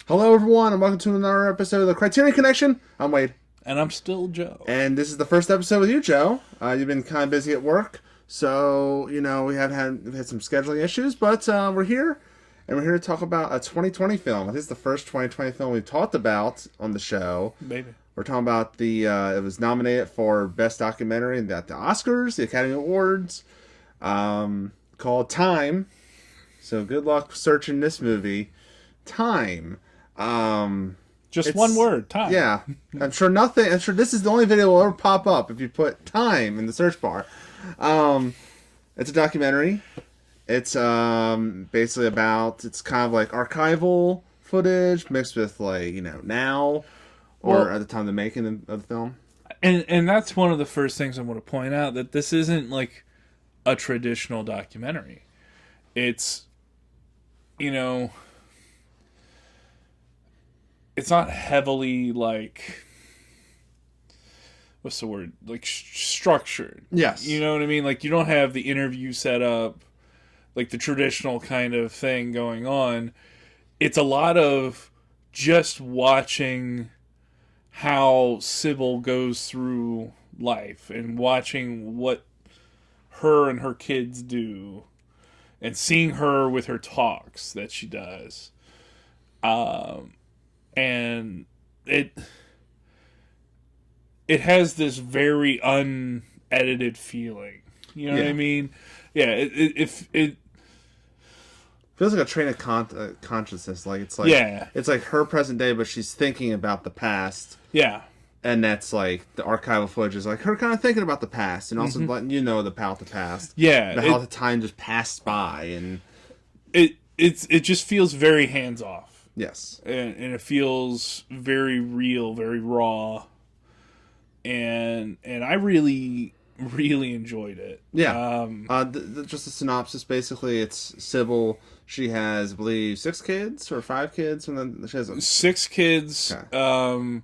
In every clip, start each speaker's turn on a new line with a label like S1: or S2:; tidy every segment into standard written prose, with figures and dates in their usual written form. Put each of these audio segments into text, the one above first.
S1: Hello, everyone, and welcome to another episode of the Criterion Connection. I'm Wade.
S2: And I'm still Joe.
S1: And this is the first episode with you, Joe. You've been kind of busy at work, so, we've had some scheduling issues, but we're here, and we're here to talk about a 2020 film. This is the first 2020 film we've talked about on the show.
S2: Maybe.
S1: We're talking about it was nominated for Best Documentary at the Oscars, the Academy Awards, called Time. So good luck searching this movie. Time.
S2: Just one word, time.
S1: Yeah. I'm sure this is the only video that will ever pop up if you put time in the search bar. It's a documentary. It's basically it's kind of like archival footage mixed with now or at the time of the making of the film.
S2: And that's one of the first things I want to point out, that this isn't like a traditional documentary. It's it's not heavily what's the word? Structured.
S1: Yes.
S2: You know what I mean? Like, you don't have the interview set up, like the traditional kind of thing going on. It's a lot of just watching how Sybil goes through life and watching what her and her kids do and seeing her with her talks that she does. And it has this very unedited feeling. You know what I mean? Yeah, it
S1: feels like a train of consciousness. It's like her present day, but she's thinking about the past.
S2: Yeah.
S1: And that's like the archival footage is like her kind of thinking about the past and also letting you know about the past.
S2: Yeah.
S1: How the time just passed by, and
S2: it just feels very hands off.
S1: Yes.
S2: And it feels very real, very raw. And I really, really enjoyed it.
S1: Yeah. Just a synopsis, basically, it's Sybil. She has, I believe, 6 kids or 5 kids. And then she has
S2: 6 kids.
S1: Okay.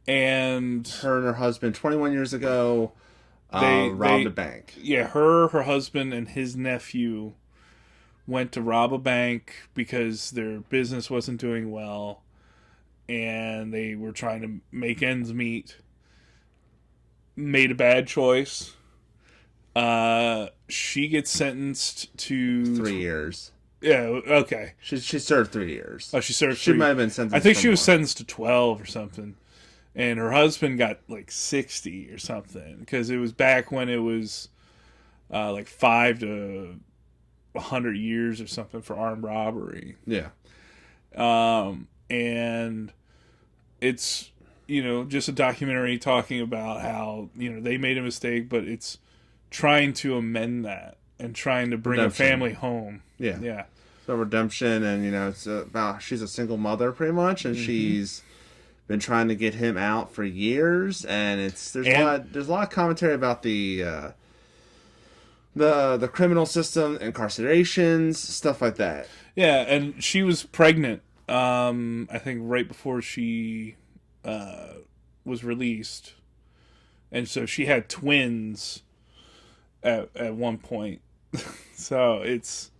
S2: And
S1: her and her husband, 21 years ago, robbed a bank.
S2: Yeah, her husband, and his nephew went to rob a bank because their business wasn't doing well, and they were trying to make ends meet. Made a bad choice. She gets sentenced to
S1: 3 years.
S2: Yeah, okay.
S1: She served 3 years.
S2: Oh, she served 3
S1: She might have been sentenced.
S2: I think she was sentenced to 12 or something. And her husband got 60 or something, because it was back when it was 5 to 100 years or something for armed robbery.
S1: Yeah.
S2: And it's, just a documentary talking about how, they made a mistake, but it's trying to amend that and trying to bring redemption. A family home.
S1: Yeah.
S2: Yeah.
S1: So redemption, and, it's about, she's a single mother pretty much, and she's been trying to get him out for years, and there's a lot of commentary about the criminal system, incarcerations, stuff like that.
S2: Yeah, and she was pregnant, I think right before she was released, and so she had twins at one point. So it's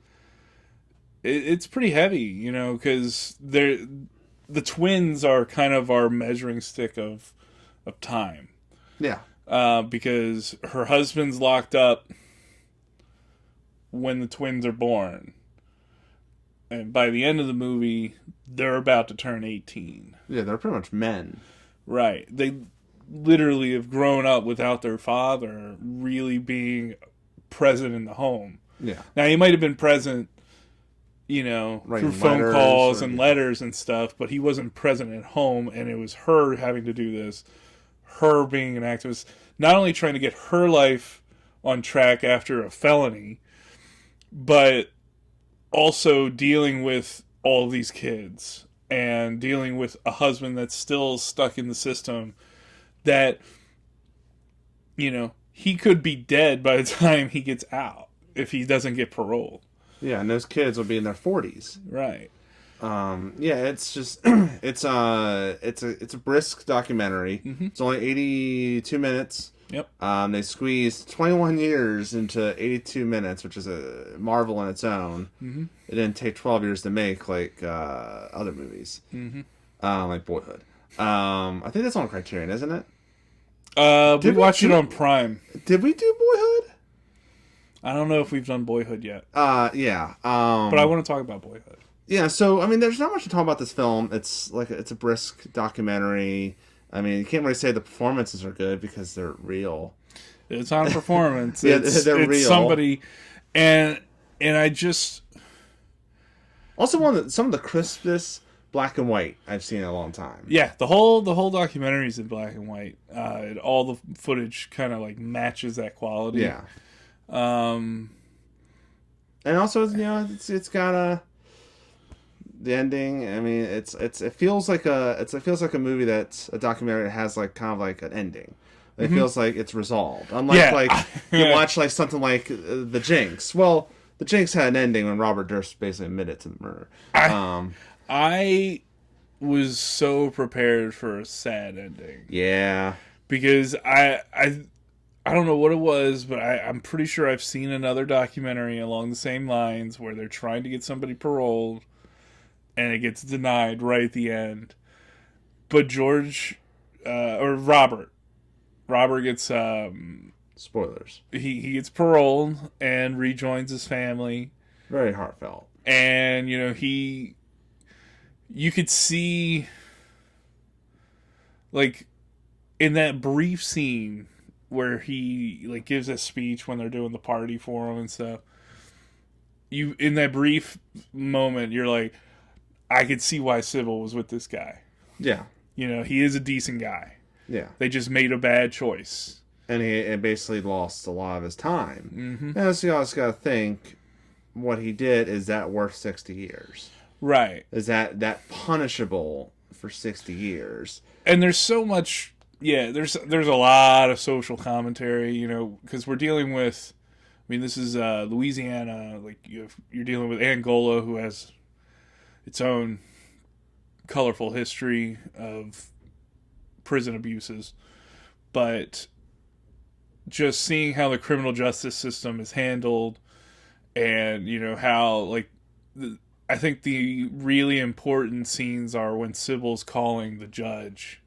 S2: pretty heavy, because the twins are kind of our measuring stick of time.
S1: Yeah.
S2: Because her husband's locked up when the twins are born. And by the end of the movie, they're about to turn 18.
S1: Yeah, they're pretty much men.
S2: Right. They literally have grown up without their father really being present in the home.
S1: Yeah.
S2: Now, he might have been present, through phone calls and letters and stuff, but he wasn't present at home, and it was her having to do this. Her being an activist, not only trying to get her life on track after a felony, but also dealing with all these kids and dealing with a husband that's still stuck in the system, that, he could be dead by the time he gets out if he doesn't get paroled.
S1: Yeah, and those kids will be in their 40s.
S2: Right.
S1: Yeah, it's just it's a brisk documentary.
S2: Mm-hmm.
S1: It's only 82 minutes.
S2: Yep.
S1: They squeezed 21 years into 82 minutes, which is a marvel in its own.
S2: Mm-hmm.
S1: It didn't take 12 years to make like other movies, like Boyhood. I think that's on Criterion, isn't it?
S2: We watched it on Prime.
S1: Did we do Boyhood?
S2: I don't know if we've done Boyhood yet.
S1: Yeah.
S2: But I want to talk about Boyhood.
S1: Yeah, so I mean, there's not much to talk about this film. It's it's a brisk documentary. I mean, you can't really say the performances are good because they're real.
S2: It's not a performance.
S1: Yeah, they're real.
S2: Somebody, and I just
S1: also some of the crispest black and white I've seen in a long time.
S2: Yeah, the whole documentary is in black and white. All the footage kind of like matches that quality.
S1: Yeah. And also, it's got the ending. I mean, it feels like a movie that's a documentary that has like kind of like an ending. It feels like it's resolved. Unlike you watch like something like The Jinx. Well, The Jinx had an ending when Robert Durst basically admitted to the murder.
S2: I was so prepared for a sad ending.
S1: Yeah,
S2: because I don't know what it was, but I'm pretty sure I've seen another documentary along the same lines where they're trying to get somebody paroled and it gets denied right at the end. But Robert gets
S1: spoilers.
S2: He gets paroled and rejoins his family.
S1: Very heartfelt.
S2: And you could see like in that brief scene where he like gives a speech when they're doing the party for him and stuff. In that brief moment, you're like, I could see why Sybil was with this guy.
S1: Yeah.
S2: He is a decent guy.
S1: Yeah.
S2: They just made a bad choice.
S1: And he basically lost a lot of his time.
S2: Mm-hmm.
S1: And so you also got to think, what he did, is that worth 60 years?
S2: Right.
S1: Is that punishable for 60 years?
S2: And there's so much, there's a lot of social commentary, because we're dealing with, this is Louisiana, like you're dealing with Angola, who has its own colorful history of prison abuses, but just seeing how the criminal justice system is handled, and how like I think the really important scenes are when Sybil's calling the judge,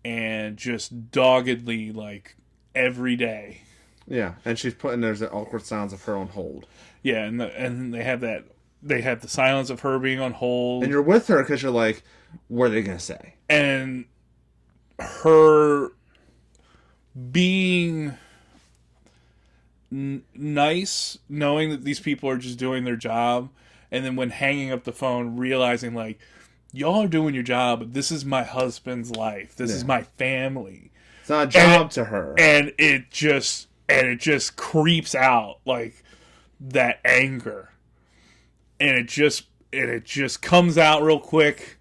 S2: and just doggedly like every day.
S1: Yeah, and she's putting there's the awkward sounds of her on hold.
S2: Yeah, and they have the silence of her being on hold,
S1: and you're with her because you're like, what are they gonna say?
S2: And her being nice, knowing that these people are just doing their job, and then when hanging up the phone, realizing like, y'all are doing your job, but this is my husband's life. This is my family.
S1: It's not a job to her,
S2: and it just creeps out like that anger, and it just comes out real quick.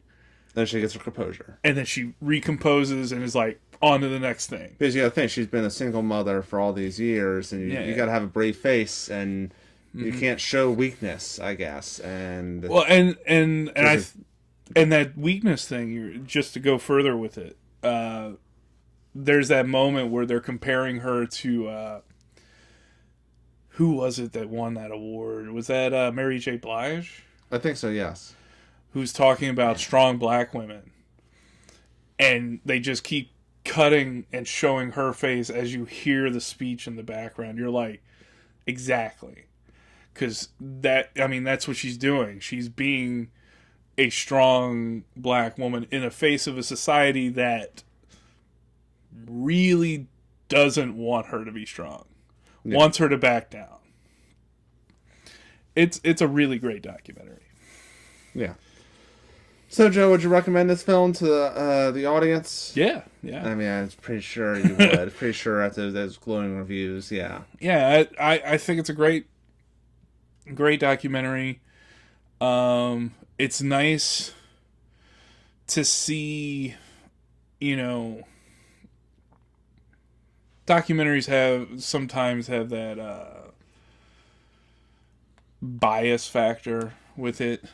S1: Then she gets her composure,
S2: and then she recomposes and is like, on to the next thing.
S1: Because you got to think, she's been a single mother for all these years, and you got to have a brave face, and you can't show weakness, I guess. And
S2: well, and that weakness thing, just to go further with it, there's that moment where they're comparing her to who was it that won that award? Was that Mary J. Blige?
S1: I think so, yes.
S2: Who's talking about strong black women, and they just keep cutting and showing her face as you hear the speech in the background. You're like, exactly, because that's what she's doing. She's being a strong black woman in the face of a society that really doesn't want her to be strong, wants her to back down. It's a really great documentary. Yeah.
S1: So, Joe, would you recommend this film to the audience?
S2: Yeah.
S1: I mean, I'm pretty sure you would. Pretty sure after those glowing reviews, yeah.
S2: Yeah, I think it's a great documentary. It's nice to see, documentaries sometimes have that bias factor with it.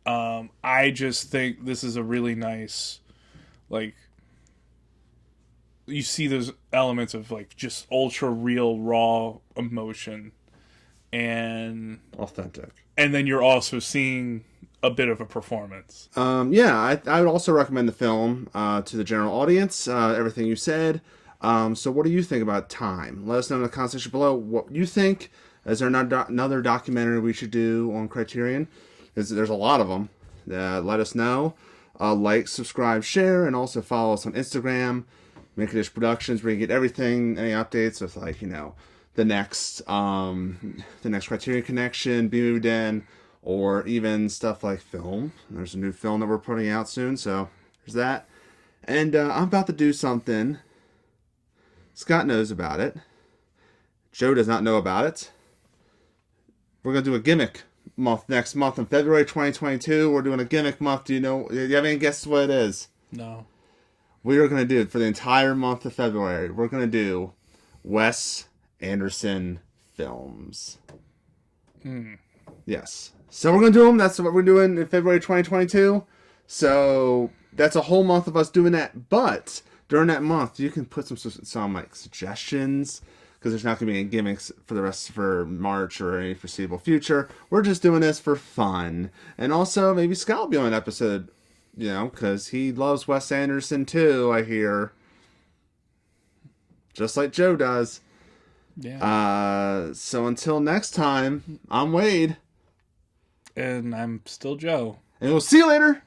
S2: I just think this is a really nice, like, you see those elements of like just ultra real raw emotion and
S1: authentic,
S2: and then you're also seeing a bit of a performance.
S1: Yeah, I would also recommend the film to the general audience. Everything you said. So what do you think about Time? Let us know in the comment section below what you think. Is there another documentary we should do on Criterion? There's a lot of them. Let us know. Like, subscribe, share, and also follow us on Instagram, Condish Productions, where you get everything, any updates with like the next Criterion Connection, B-Movie Den, or even stuff like film. There's a new film that we're putting out soon, so there's that. And I'm about to do something. Scott knows about it. Joe does not know about it. We're going to do a gimmick month next month in February 2022. We're doing a gimmick month. Do you have any guesses what it is?
S2: No.
S1: We are going to do, for the entire month of February, we're going to do Wes Anderson films. Yes. So we're going to do them. That's what we're doing in February 2022. So that's a whole month of us doing that. But during that month, you can put some like suggestions, because there's not going to be any gimmicks for March or any foreseeable future. We're just doing this for fun. And also, maybe Scott will be on an episode, because he loves Wes Anderson too, I hear. Just like Joe does.
S2: Yeah.
S1: So until next time, I'm Wade.
S2: And I'm still Joe.
S1: And we'll see you later.